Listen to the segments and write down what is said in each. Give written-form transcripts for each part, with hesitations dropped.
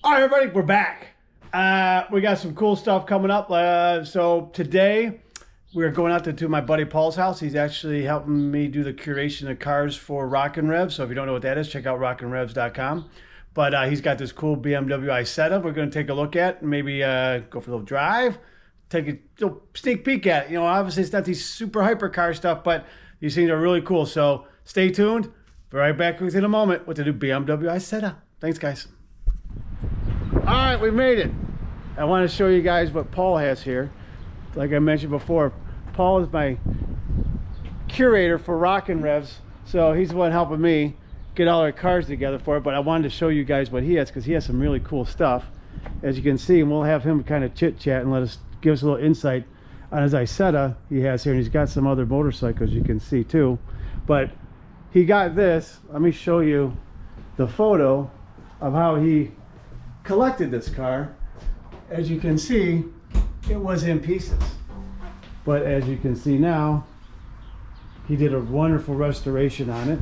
All right, everybody, we're back. We got some cool stuff coming up. So today we're going out to my buddy Paul's house. He's actually helping me do the curation of cars for Rockin' Revs. So if you don't know what that is, check out rockinrevs.com. But he's got this cool BMW Isetta we're going to take a look at and maybe go for a little drive, take a little sneak peek at it. You know, obviously it's not these super hypercar stuff, but these things are really cool. So stay tuned. Be right back within a moment with the new BMW Isetta. Thanks, guys. All right, we made it. I want to show you guys what Paul has here. Like I mentioned before, Paul is my curator for Rockin' Revs, so he's the one helping me get all our cars together for it. But I wanted to show you guys what he has because he has some really cool stuff, as you can see, and we'll have him kind of chit chat and give us a little insight on his Isetta he has here, and he's got some other motorcycles you can see too. But he got this. Let me show you the photo of how he collected this car. As you can see, it was in pieces, but as you can see now, he did a wonderful restoration on it.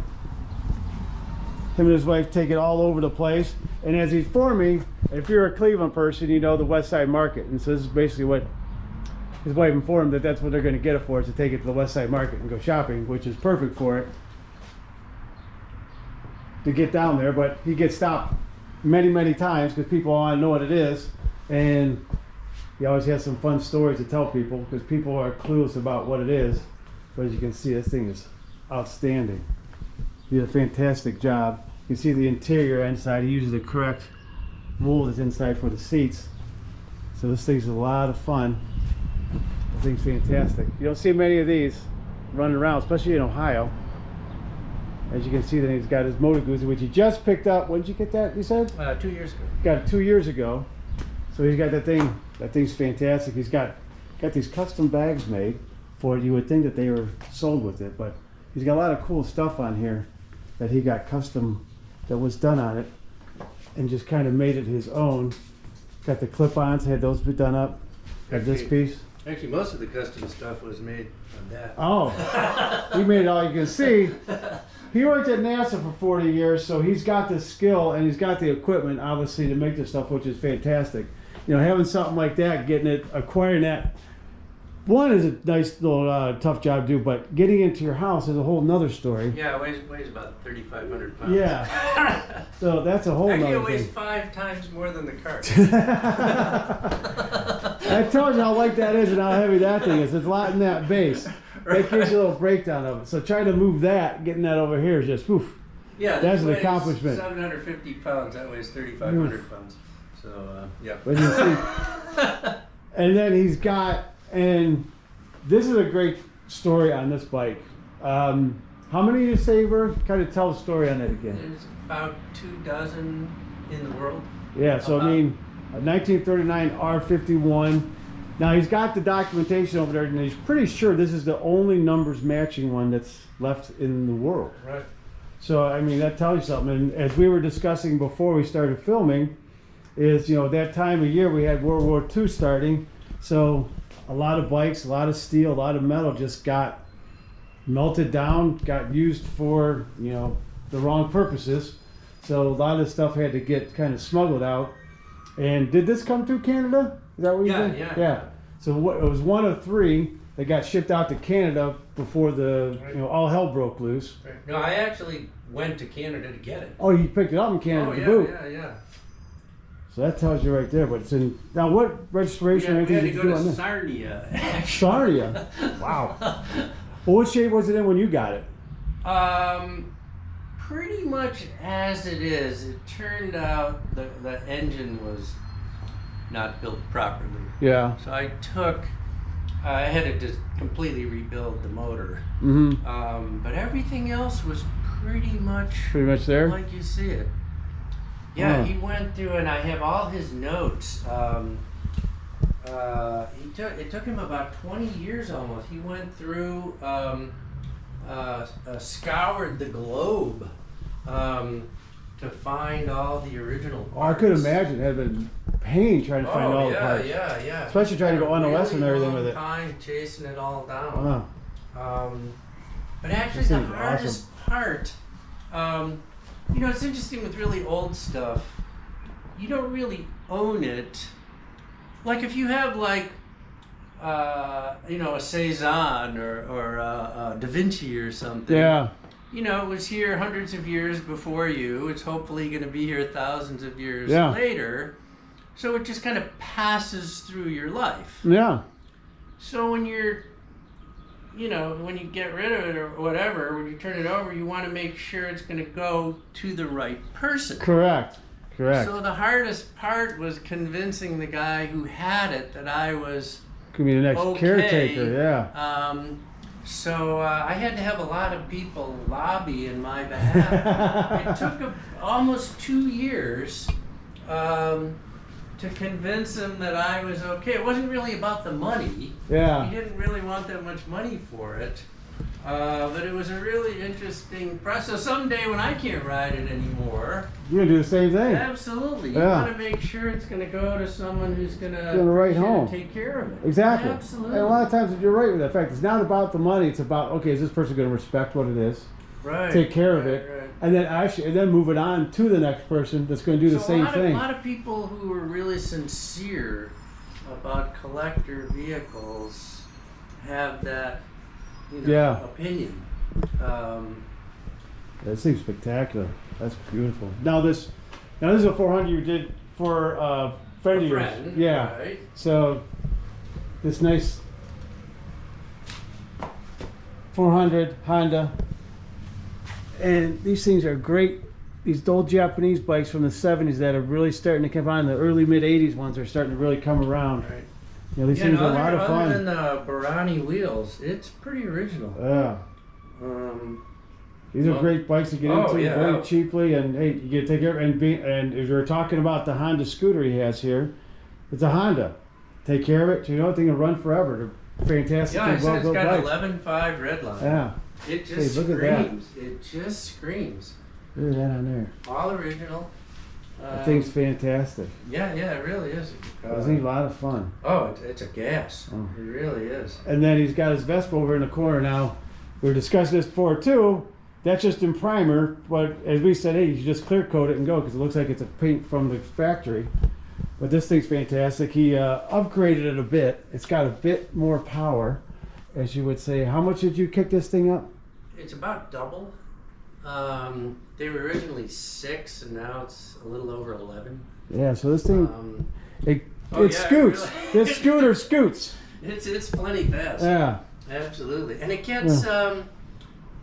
Him and his wife take it all over the place, and as he's for me, if you're a Cleveland person, you know the West Side Market, and so this is basically what his wife informed that that's what they're going to get it for, is to take it to the West Side Market and go shopping, which is perfect for it to get down there. But he gets stopped many times because people want to know what it is, and he always has some fun stories to tell people because people are clueless about what it is. But as you can see, this thing is outstanding. He did a fantastic job. You can see the interior inside. He uses the correct wool that's inside for the seats, so this thing's a lot of fun. The thing's fantastic. You don't see many of these running around, especially in Ohio. As you can see, then he's got his Moto Guzzi, which he just picked up. When did you get that, you said? 2 years ago. Got it 2 years ago. So he's got that thing. That thing's fantastic. He's got these custom bags made for it. You would think that they were sold with it, but he's got a lot of cool stuff on here that he got custom, that was done on it, and just kind of made it his own. Got the clip-ons, had those been done up. Got this piece. Actually, most of the custom stuff was made on that. Oh, he made it all. You can see. He worked at NASA for 40 years, so he's got the skill and he's got the equipment, obviously, to make this stuff, which is fantastic. You know, having something like that, acquiring that, one is a nice little tough job to do, but getting into your house is a whole nother story. Yeah, it weighs about 3,500 pounds. Yeah. So that's a whole Actually, nother thing. it weighs 5 times more than the car. I told you how light that is and how heavy that thing is. It's a lot in that base. That gives you a little breakdown of it. So trying to move that, getting that over here is just, poof. Yeah, that's an accomplishment. 750 pounds, that weighs 3,500 pounds. So, yeah. But you see, and then he's got, and this is a great story on this bike. How many you say were? Kind of tell the story on it again. There's about 24 in the world. Yeah, so I mean, a 1939 R51. Now he's got the documentation over there, and he's pretty sure this is the only numbers matching one that's left in the world. Right. So I mean, that tells you something. And as we were discussing before we started filming, is, you know, that time of year we had World War II starting, so a lot of bikes, a lot of steel, a lot of metal just got melted down, got used for, you know, the wrong purposes. So a lot of stuff had to get kind of smuggled out. And did this come through Canada? Is that what you did? Yeah. So it was one of 3 that got shipped out to Canada before the, you know, all hell broke loose. Right. No, I actually went to Canada to get it. Oh, you picked it up in Canada to boot. Yeah. So that tells you right there. But it's in, now what registration or anything did you do on this? Sarnia. Sarnia. Wow. Well, what shape was it in when you got it? Pretty much as it is. It turned out the engine was not built properly. Yeah. So I had to just completely rebuild the motor. Mm-hmm. But everything else was pretty much there? like you see it. Yeah, he went through, and I have all his notes. It took him about 20 years almost. He went through, scoured the globe to find all the original parts. Oh, I could imagine it had been pain trying to find all the parts. Yeah. Especially trying to go on the lesson and everything with it. Time chasing it all down. Wow. But actually, the hardest part, you know, it's interesting with really old stuff. you don't really own it. Like if you have like, you know, a Cezanne or a Da Vinci or something. Yeah. You know, it was here hundreds of years before you. It's hopefully going to be here thousands of years Yeah. later. So it just kind of passes through your life. Yeah. So when you're, you know, when you get rid of it or whatever, when you turn it over, you want to make sure it's going to go to the right person. Correct. Correct. So the hardest part was convincing the guy who had it that I was Could be the next okay. caretaker. Yeah. So I had to have a lot of people lobby in my behalf. It took almost 2 years to convince him that I was okay. It wasn't really about the money. Yeah. He didn't really want that much money for it. But it was a really interesting process. So someday when I can't ride it anymore, You're gonna do the same thing. absolutely, you Yeah. want to make sure it's going to go to someone who's going Gonna write to home. take care of it. Exactly. Absolutely. And a lot of times you're right with that fact. It's not about the money. It's about, okay, is this person going to respect what it is, Right. take care of right, it, right. and then move it on to the next person that's going to do the same thing. A lot of people who were really sincere about collector vehicles have that, you know, Yeah. opinion. That seems spectacular. That's beautiful. Now this is a 400 you did for a friend of yours. Friend, Yeah. right? So this nice 400 Honda, and these things are great. These old Japanese bikes from the 70s that are really starting to come on. The early mid 80s ones are starting to really come around. Right. You know, these things are a lot of Other fun. than the Barani wheels, it's pretty original. Yeah. These are Well, great bikes to get oh, into yeah. very cheaply, and hey, you get to take care of. And if you're talking about the Honda scooter he has here, it's a Honda. Take care of it. You know, it can run forever. They're fantastic. Yeah, I said it's well-built got bikes. 11.5 red line. Yeah, It just Hey, look at that. screams. It just screams. look at that on there. All original. That thing's fantastic. Yeah, it really is. That thing's a lot of fun. Oh, it's a gas. Oh. It really is. And then he's got his Vespa over in the corner now. We were discussing this before too. That's just in primer, but as we said, hey, you should just clear coat it and go because it looks like it's a paint from the factory. But this thing's fantastic. He upgraded it a bit. It's got a bit more power, as you would say. How much did you kick this thing up? It's about double. They were originally 6, and now it's a little over 11. Yeah, so this thing, it yeah, scoots. really. This scooter scoots. It's plenty fast. Yeah. Absolutely. And it gets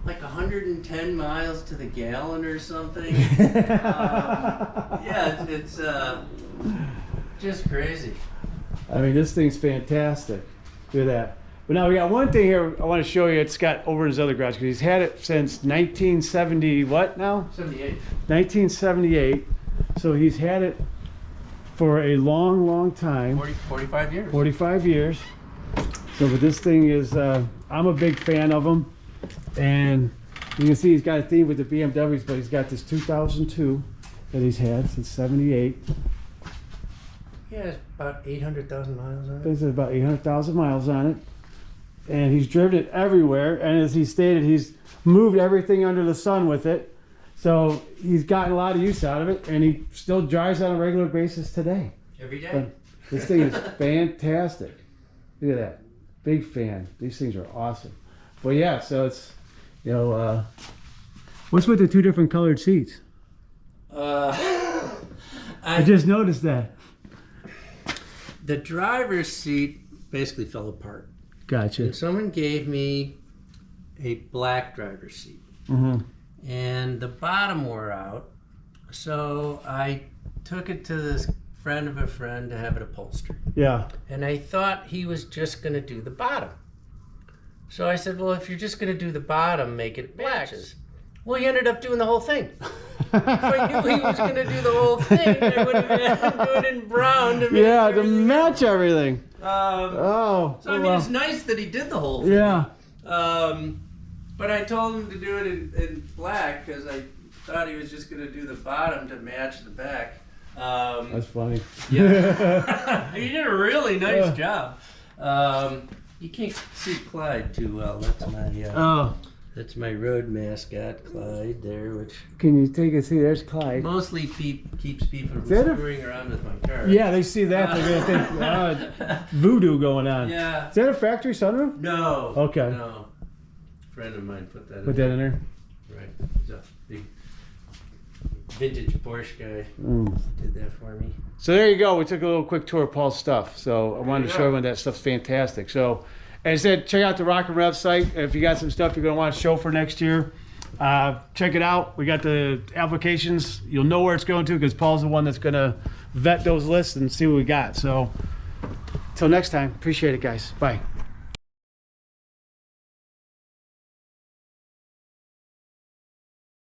like 110 miles to the gallon or something. Yeah, it's just crazy. I mean, this thing's fantastic. Look at that. But now we got one thing here I want to show you. It's got over in his other garage because he's had it since 1970. What now? 78. 1978. So he's had it for a long, long time. 45 years. 45 years. So, but this thing is, I'm a big fan of them. And you can see he's got a theme with the BMWs, but he's got this 2002 that he's had since 78. Yeah, it's about 800,000 miles on it. There's about 800,000 miles on it. And he's driven it everywhere. And as he stated, he's moved everything under the sun with it. So he's gotten a lot of use out of it. And he still drives on a regular basis today. Every day. But this thing is fantastic. Look at that. Big fan. These things are awesome. But yeah, so it's, you know, what's with the two different colored seats? I just noticed that. The driver's seat basically fell apart. Gotcha. And someone gave me a black driver's seat. Mm-hmm. And the bottom wore out. So I took it to this friend of a friend to have it upholstered. Yeah. And I thought he was just going to do the bottom. So I said, well, if you're just going to do the bottom, make it black. Well, he ended up doing the whole thing. If I knew he was going to do the whole thing, I would have had him do it in brown. To to match everything. So I mean, it's nice that he did the whole thing. Yeah. But I told him to do it in black because I thought he was just going to do the bottom to match the back. That's funny. Yeah. He did a really nice job. You can't see Clyde too well. That's my That's my road mascot, Clyde, there, which Can you take a see? There's Clyde. mostly keeps people from that a- screwing around with my car. Yeah, they see that. They're gonna think voodoo going on. Yeah. Is that a factory sunroof? No. Okay. No. A friend of mine put that Put that in there. Right. He's a big vintage Porsche guy. Did that for me. So there you go. We took a little quick tour of Paul's stuff. So I wanted to show everyone that stuff's fantastic. So as I said, check out the Rock and Rev site. If you got some stuff you're going to want to show for next year, check it out. We got the applications. You'll know where it's going to because Paul's the one that's going to vet those lists and see what we got. So until next time, appreciate it, guys. Bye.